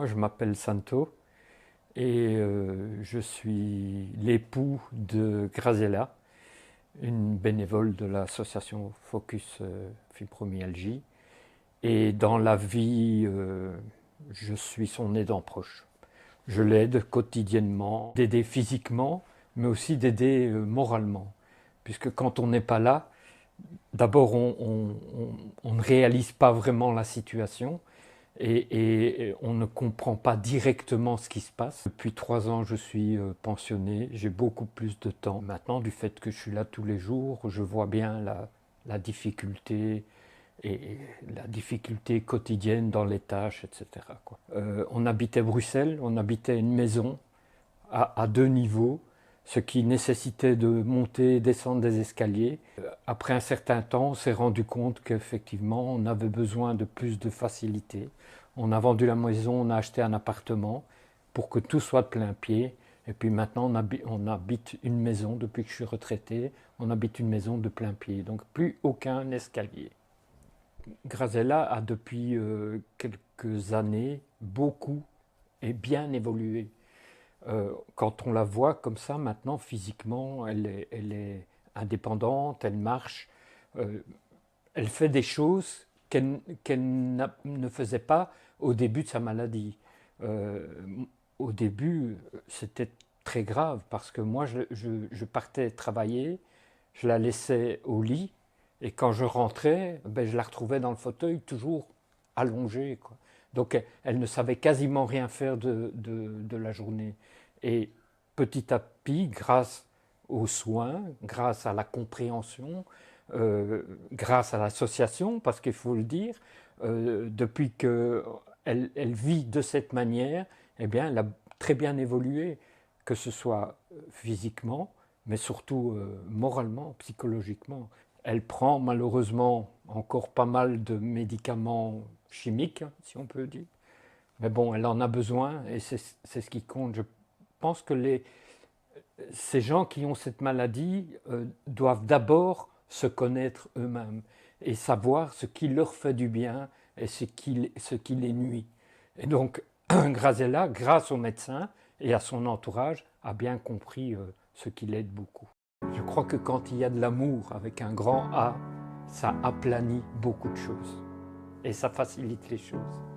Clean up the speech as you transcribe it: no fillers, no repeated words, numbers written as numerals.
Moi, je m'appelle Santo et je suis l'époux de Graziella, une bénévole de l'association Focus Fibromyalgie. Et dans la vie, je suis son aidant proche. Je l'aide quotidiennement, d'aider physiquement, mais aussi d'aider moralement. Puisque quand on n'est pas là, d'abord on ne réalise pas vraiment la situation. Et on ne comprend pas directement ce qui se passe. Depuis 3 ans, je suis pensionné, j'ai beaucoup plus de temps. Maintenant, du fait que je suis là tous les jours, je vois bien la difficulté et la difficulté quotidienne dans les tâches, etc. On habitait Bruxelles, on habitait une maison à 2 niveaux, ce qui nécessitait de monter et descendre des escaliers. Après un certain temps, on s'est rendu compte qu'effectivement, on avait besoin de plus de facilité. On a vendu la maison, on a acheté un appartement pour que tout soit de plein pied. Et puis maintenant, on habite une maison, depuis que je suis retraité, on habite une maison de plein pied. Donc plus aucun escalier. Graziella a depuis quelques années beaucoup et bien évolué. Quand on la voit comme ça maintenant physiquement, elle est indépendante, elle marche, elle fait des choses qu'elle ne faisait pas au début de sa maladie. Euh, Au début, c'était très grave parce que moi, je partais travailler, je la laissais au lit et quand je rentrais, ben, je la retrouvais dans le fauteuil toujours allongée, quoi. Donc elle ne savait quasiment rien faire de la journée. Et petit à petit, grâce aux soins, grâce à la compréhension, grâce à l'association, parce qu'il faut le dire, depuis qu'elle vit de cette manière, eh bien, elle a très bien évolué, que ce soit physiquement, mais surtout moralement, psychologiquement. Elle prend malheureusement encore pas mal de médicaments chimiques, hein, si on peut dire. Mais bon, elle en a besoin et c'est ce qui compte. Je pense que ces gens qui ont cette maladie doivent d'abord se connaître eux-mêmes et savoir ce qui leur fait du bien et ce qui les nuit. Et donc, Graziella, grâce au médecin et à son entourage, a bien compris ce qui l'aide beaucoup. Je crois que quand il y a de l'amour avec un grand A, ça aplanit beaucoup de choses et ça facilite les choses.